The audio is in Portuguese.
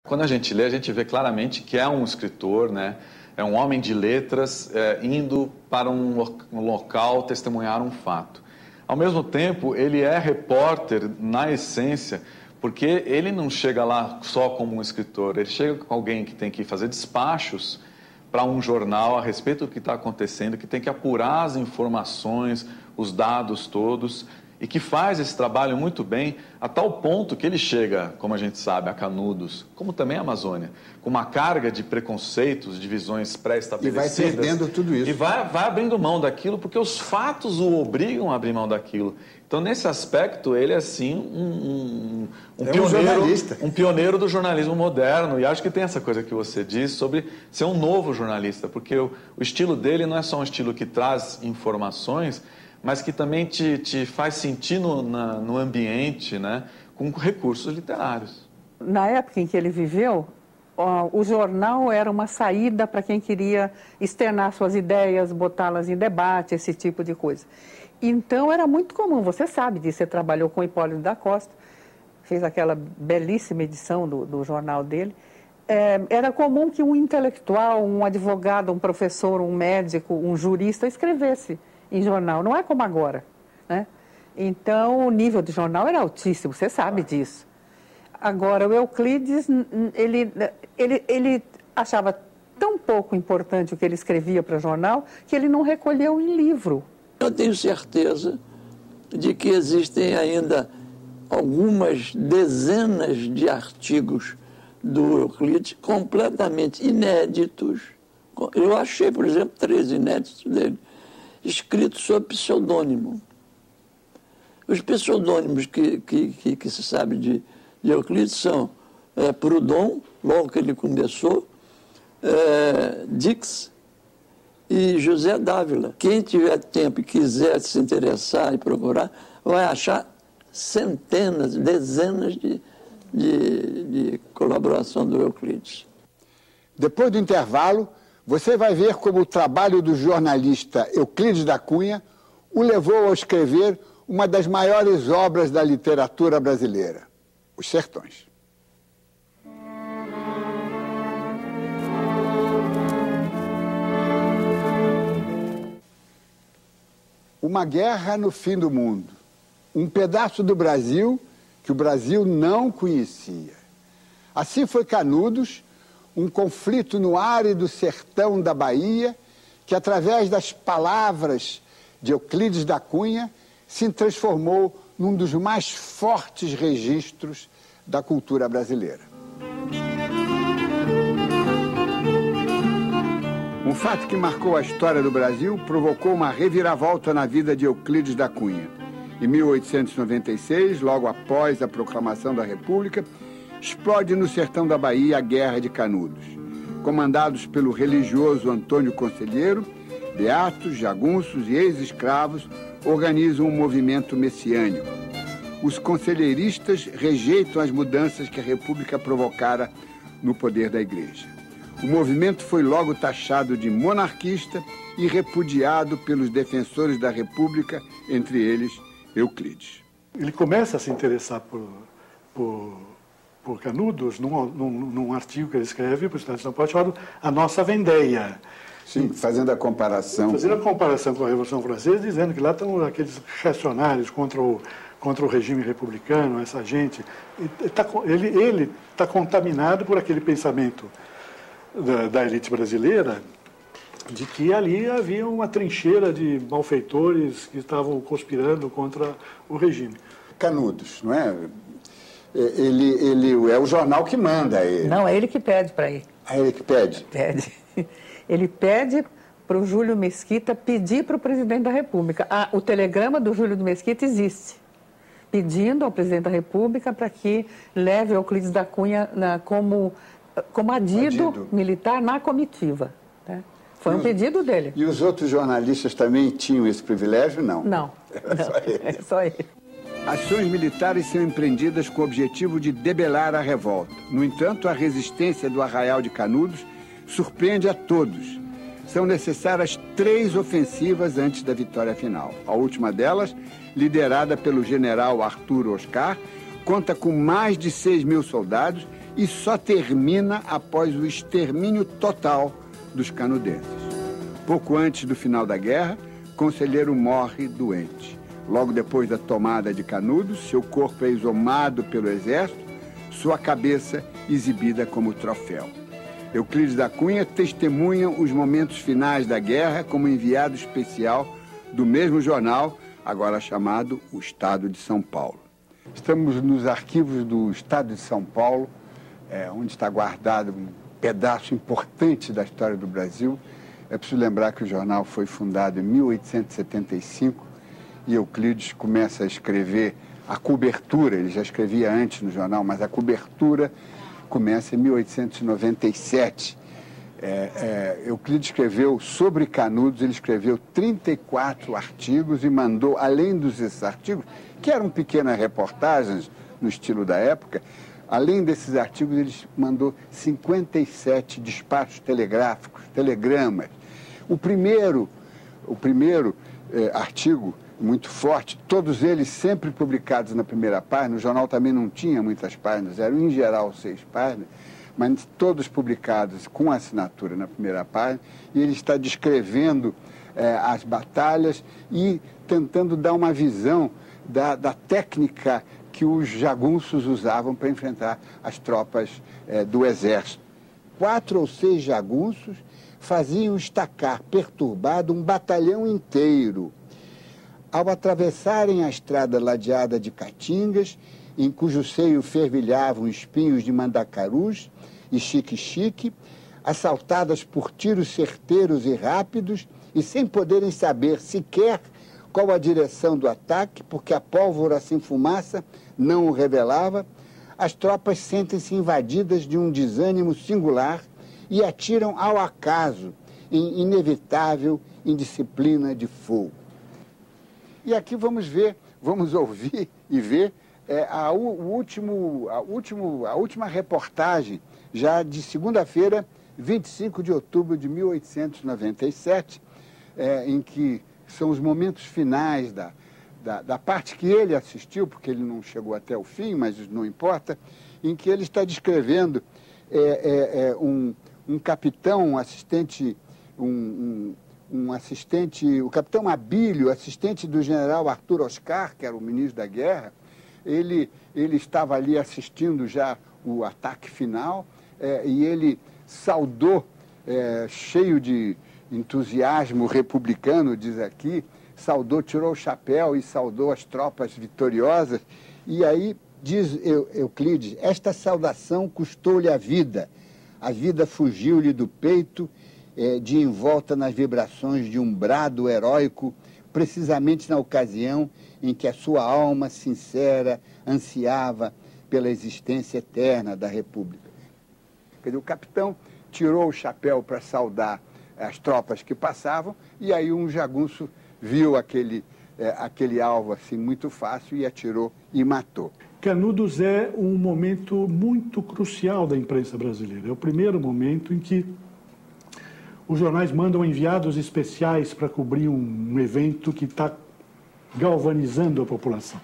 Quando a gente lê, a gente vê claramente que é um escritor, né? É um homem de letras indo para um local testemunhar um fato. Ao mesmo tempo, ele é repórter na essência, porque ele não chega lá só como um escritor, ele chega com alguém que tem que fazer despachos para um jornal a respeito do que está acontecendo, que tem que apurar as informações, os dados todos, e que faz esse trabalho muito bem, a tal ponto que ele chega, como a gente sabe, a Canudos, como também a Amazônia, com uma carga de preconceitos, de visões pré-estabelecidas. E vai perdendo tudo isso. E vai abrindo mão daquilo, porque os fatos o obrigam a abrir mão daquilo. Então, nesse aspecto, ele é, assim, um pioneiro do jornalismo moderno. E acho que tem essa coisa que você disse sobre ser um novo jornalista, porque o estilo dele não é só um estilo que traz informações, mas que também te faz sentir no ambiente, né, com recursos literários. Na época em que ele viveu, o jornal era uma saída para quem queria externar suas ideias, botá-las em debate, esse tipo de coisa. Então era muito comum, você sabe disso, você trabalhou com Hipólito da Costa, fez aquela belíssima edição do jornal dele. Era comum que um intelectual, um advogado, um professor, um médico, um jurista escrevesse em jornal, não é como agora, né? Então, o nível do jornal era altíssimo, você sabe disso. Agora, o Euclides, ele achava tão pouco importante o que ele escrevia para o jornal, que ele não recolheu em livro. Eu tenho certeza de que existem ainda algumas dezenas de artigos do Euclides completamente inéditos. Eu achei, por exemplo, 3 inéditos dele, escritos sob pseudônimo. Os pseudônimos que se sabe de Euclides são Proudhon, logo que ele começou, Dix e José Dávila. Quem tiver tempo e quiser se interessar e procurar, vai achar centenas, dezenas de colaboração do Euclides. Depois do intervalo, você vai ver como o trabalho do jornalista Euclides da Cunha o levou a escrever uma das maiores obras da literatura brasileira, Os Sertões. Uma guerra no fim do mundo. Um pedaço do Brasil que o Brasil não conhecia. Assim foi Canudos, um conflito no árido sertão da Bahia, que através das palavras de Euclides da Cunha se transformou num dos mais fortes registros da cultura brasileira. Um fato que marcou a história do Brasil provocou uma reviravolta na vida de Euclides da Cunha. Em 1896, logo após a proclamação da República, explode no sertão da Bahia a Guerra de Canudos. Comandados pelo religioso Antônio Conselheiro, beatos, jagunços e ex-escravos organizam um movimento messiânico. Os conselheiristas rejeitam as mudanças que a República provocara no poder da Igreja. O movimento foi logo taxado de monarquista e repudiado pelos defensores da República, entre eles Euclides. Ele começa a se interessar por Canudos num artigo que ele escreve para o Estado de São Paulo chamado A Nossa Vendéia. Sim, fazendo a comparação. Fazendo a comparação com a Revolução Francesa, dizendo que lá estão aqueles reacionários contra o regime republicano, essa gente. Ele está contaminado por aquele pensamento da elite brasileira de que ali havia uma trincheira de malfeitores que estavam conspirando contra o regime. Canudos, não é? Ele é o jornal que manda ele. Não, é ele que pede para ir. É ele que pede? Pede. Ele pede para o Júlio Mesquita pedir para o presidente da República. O telegrama do Júlio Mesquita existe, pedindo ao presidente da República para que leve Euclides da Cunha como adido militar na comitiva. Né? Foi um pedido dele. E os outros jornalistas também tinham esse privilégio? Não. Não. É só ele. Ações militares são empreendidas com o objetivo de debelar a revolta. No entanto, a resistência do Arraial de Canudos surpreende a todos. São necessárias 3 ofensivas antes da vitória final. A última delas, liderada pelo general Arthur Oscar, conta com mais de 6.000 soldados e só termina após o extermínio total dos canudenses. Pouco antes do final da guerra, Conselheiro morre doente. Logo depois da tomada de Canudos, seu corpo é exumado pelo exército, sua cabeça exibida como troféu. Euclides da Cunha testemunha os momentos finais da guerra como enviado especial do mesmo jornal, agora chamado O Estado de São Paulo. Estamos nos arquivos do Estado de São Paulo, onde está guardado um pedaço importante da história do Brasil. É preciso lembrar que o jornal foi fundado em 1875 e Euclides começa a escrever a cobertura, ele já escrevia antes no jornal, mas a cobertura começa em 1897. Euclides escreveu sobre Canudos, ele escreveu 34 artigos e mandou, além desses artigos, que eram pequenas reportagens no estilo da época, além desses artigos, ele mandou 57 despachos telegráficos, telegramas. O primeiro artigo, muito forte, todos eles sempre publicados na primeira página, o jornal também não tinha muitas páginas, eram em geral 6 páginas, mas todos publicados com assinatura na primeira página, e ele está descrevendo as batalhas e tentando dar uma visão da técnica que os jagunços usavam para enfrentar as tropas do exército. 4 ou 6 jagunços faziam estacar perturbado um batalhão inteiro. Ao atravessarem a estrada ladeada de caatingas, em cujo seio fervilhavam espinhos de mandacarus e xique-xique, assaltadas por tiros certeiros e rápidos e sem poderem saber sequer qual a direção do ataque, porque a pólvora sem fumaça não o revelava, as tropas sentem-se invadidas de um desânimo singular e atiram ao acaso, em inevitável indisciplina de fogo. E aqui vamos ouvir e ver a última reportagem, já de segunda-feira, 25 de outubro de 1897, em que são os momentos finais da parte que ele assistiu, porque ele não chegou até o fim, mas não importa, em que ele está descrevendo um capitão, um assistente, o capitão Abílio, assistente do general Arthur Oscar, que era o ministro da guerra. Ele estava ali assistindo já o ataque final e ele saudou, cheio de entusiasmo republicano, diz aqui, saudou, tirou o chapéu e saudou as tropas vitoriosas. E aí, diz Euclides, esta saudação custou-lhe a vida fugiu-lhe do peito, de envolta nas vibrações de um brado heróico, precisamente na ocasião em que a sua alma sincera ansiava pela existência eterna da República. Quer dizer, o capitão tirou o chapéu para saudar as tropas que passavam, e aí um jagunço viu aquele alvo assim muito fácil e atirou e matou. Canudos é um momento muito crucial da imprensa brasileira. É o primeiro momento em que os jornais mandam enviados especiais para cobrir um evento que está galvanizando a população.